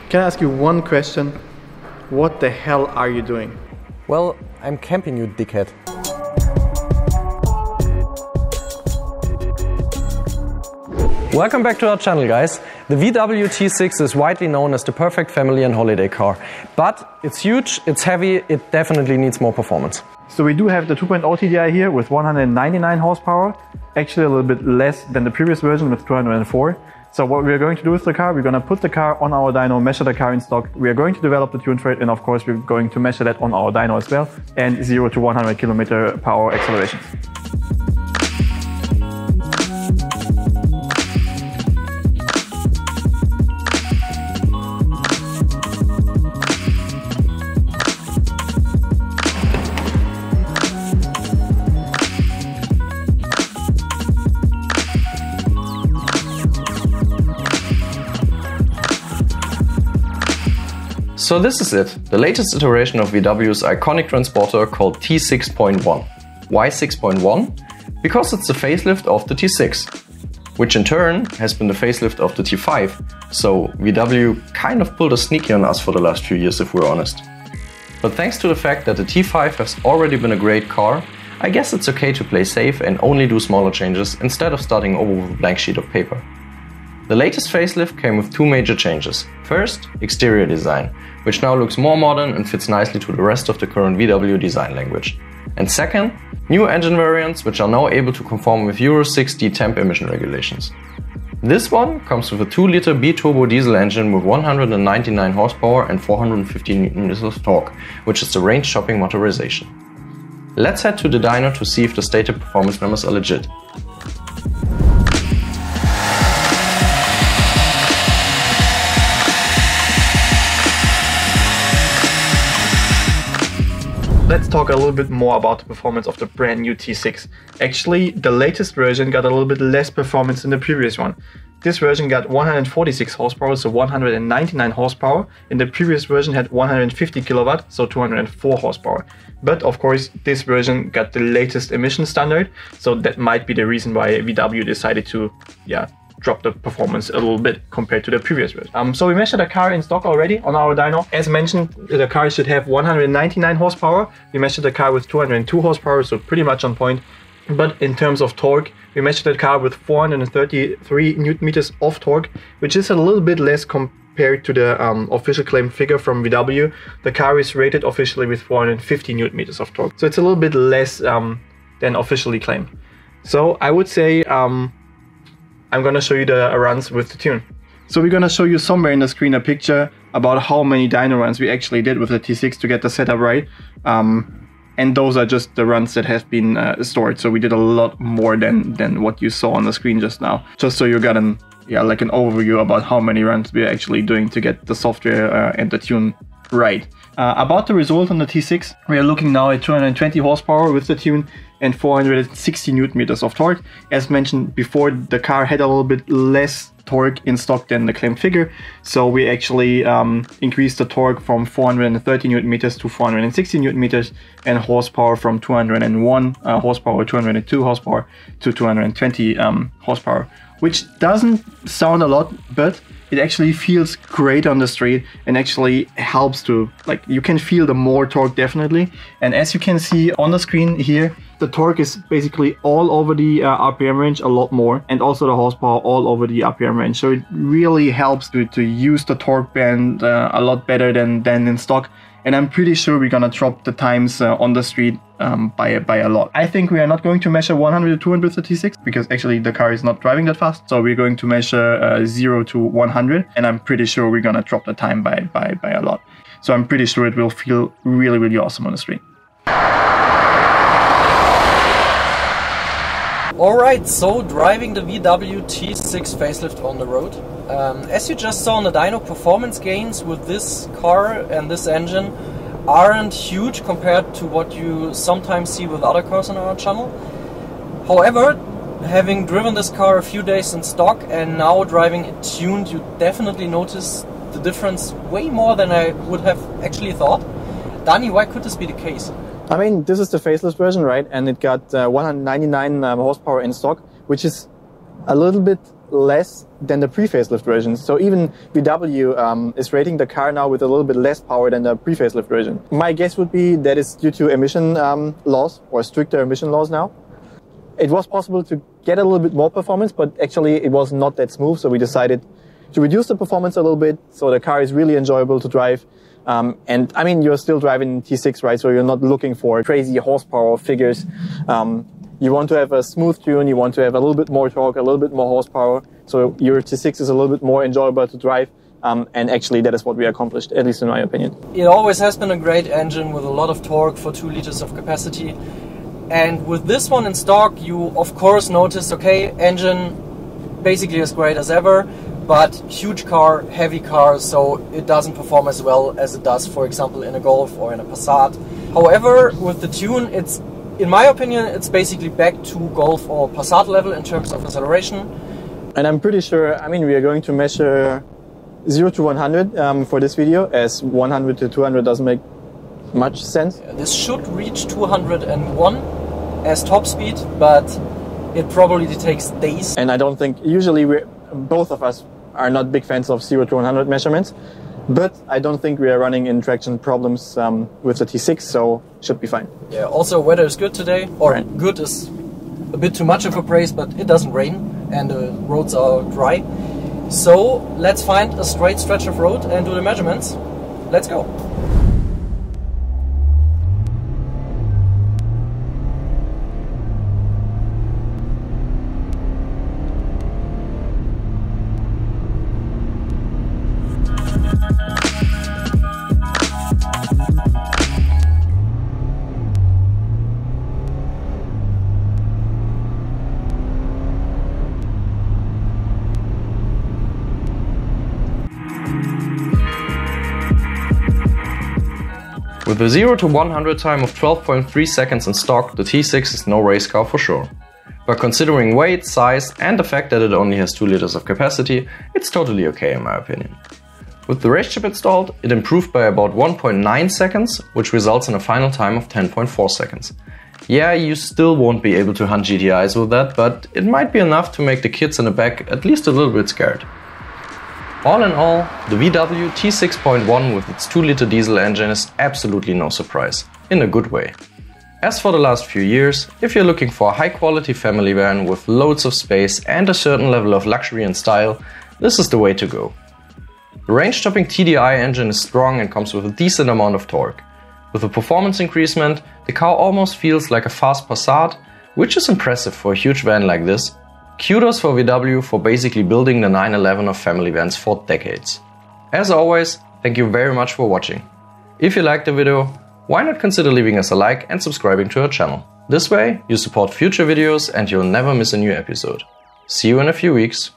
Can I ask you one question? What the hell are you doing? Well, I'm camping, you dickhead. Welcome back to our channel, guys. The VW T6 is widely known as the perfect family and holiday car. But it's huge, it's heavy, it definitely needs more performance. So we do have the 2.0 TDI here with 199 horsepower, actually a little bit less than the previous version with 204. So what we're going to do with the car, we're going to put the car on our dyno, measure the car in stock. We are going to develop the tune for it, and of course we're going to measure that on our dyno as well, and 0 to 100 km/h acceleration. So this is it, the latest iteration of VW's iconic transporter called T6.1. Why 6.1? Because it's the facelift of the T6, which in turn has been the facelift of the T5, so VW kind of pulled a sneaky on us for the last few years, if we're honest. But thanks to the fact that the T5 has already been a great car, I guess it's okay to play safe and only do smaller changes instead of starting over with a blank sheet of paper. The latest facelift came with two major changes. First, exterior design, which now looks more modern and fits nicely to the rest of the current VW design language. And second, new engine variants which are now able to conform with Euro 6D temp emission regulations. This one comes with a 2-liter B-turbo diesel engine with 199 horsepower and 450 Nm of torque, which is the range-chopping motorization. Let's head to the dyno to see if the stated performance numbers are legit. Let's talk a little bit more about the performance of the brand new T6. Actually, the latest version got a little bit less performance than the previous one. This version got 146 horsepower, so 199 horsepower, and the previous version had 150 kilowatt, so 204 horsepower. But of course, this version got the latest emission standard, so that might be the reason why VW decided to, drop the performance a little bit compared to the previous version. So we measured the car in stock already on our dyno. As mentioned, the car should have 199 horsepower. We measured the car with 202 horsepower, so pretty much on point. But in terms of torque, we measured the car with 433 Newton meters of torque, which is a little bit less compared to the official claim figure from VW. The car is rated officially with 450 Newton meters of torque. So it's a little bit less than officially claimed. So I would say I'm gonna show you the runs with the tune. So we're gonna show you somewhere in the screen a picture about how many dyno runs we actually did with the T6 to get the setup right. And those are just the runs that have been stored. So we did a lot more than what you saw on the screen just now. Just so you got an overview about how many runs we're actually doing to get the software and the tune right. About the result on the T6, we are looking now at 220 horsepower with the tune and 460 Newton meters of torque. As mentioned before, the car had a little bit less torque in stock than the claimed figure, so we actually increased the torque from 430 Newton meters to 460 Newton meters, and horsepower from 201 horsepower, 202 horsepower to 220 horsepower, which doesn't sound a lot, but it actually feels great on the street and actually helps to, you can feel the more torque definitely. And as you can see on the screen here, the torque is basically all over the RPM range, a lot more, and also the horsepower all over the RPM range. So it really helps to use the torque band a lot better than in stock. And I'm pretty sure we're gonna drop the times on the street by a lot. I think we are not going to measure 100 to 200 with the T6 because actually the car is not driving that fast. So we're going to measure 0 to 100, and I'm pretty sure we're gonna drop the time by a lot. So I'm pretty sure it will feel really, really awesome on the street. Alright, so driving the VW T6 facelift on the road. As you just saw on the dyno, performance gains with this car and this engine aren't huge compared to what you sometimes see with other cars on our channel. However, having driven this car a few days in stock and now driving it tuned, you definitely notice the difference way more than I would have actually thought. Dani, why could this be the case? I mean, this is the faceless version, right? And it got 199 horsepower in stock, which is a little bit less than the pre-facelift version. So even VW is rating the car now with a little bit less power than the pre-facelift version. My guess would be that it's due to emission laws, or stricter emission laws now. It was possible to get a little bit more performance, but actually it was not that smooth, so we decided to reduce the performance a little bit so the car is really enjoyable to drive. And I mean, you're still driving T6, right? So you're not looking for crazy horsepower figures. You want to have a smooth tune, you want to have a little bit more torque, a little bit more horsepower. So your T6 is a little bit more enjoyable to drive. And actually that is what we accomplished, at least in my opinion. It always has been a great engine with a lot of torque for 2 liters of capacity. And with this one in stock, you of course notice, okay, engine basically as great as ever, but huge car, heavy car, so it doesn't perform as well as it does, for example, in a Golf or in a Passat. However, with the tune, it's, in my opinion, it's basically back to Golf or Passat level in terms of acceleration. And I'm pretty sure, I mean, we are going to measure 0 to 100 for this video, as 100 to 200 doesn't make much sense. This should reach 201 as top speed, but it probably takes days. And I don't think, usually both of us are not big fans of 0 to 100 measurements, but I don't think we are running in traction problems with the T6, so should be fine. Yeah, also weather is good today, or right. Good is a bit too much of a praise, but it doesn't rain and the roads are dry. So let's find a straight stretch of road and do the measurements. Let's go. With a 0 to 100 time of 12.3 seconds in stock, the T6 is no race car for sure. But considering weight, size and the fact that it only has 2 liters of capacity, it's totally okay in my opinion. With the race chip installed, it improved by about 1.9 seconds, which results in a final time of 10.4 seconds. Yeah, you still won't be able to hunt GTIs with that, but it might be enough to make the kids in the back at least a little bit scared. All in all, the VW T6.1 with its 2-liter diesel engine is absolutely no surprise, in a good way. As for the last few years, if you're looking for a high-quality family van with loads of space and a certain level of luxury and style, this is the way to go. The range-topping TDI engine is strong and comes with a decent amount of torque. With a performance increasement, the car almost feels like a fast Passat, which is impressive for a huge van like this. Kudos for VW for basically building the 911 of family vans for decades. As always, thank you very much for watching. If you liked the video, why not consider leaving us a like and subscribing to our channel. This way, you support future videos and you'll never miss a new episode. See you in a few weeks.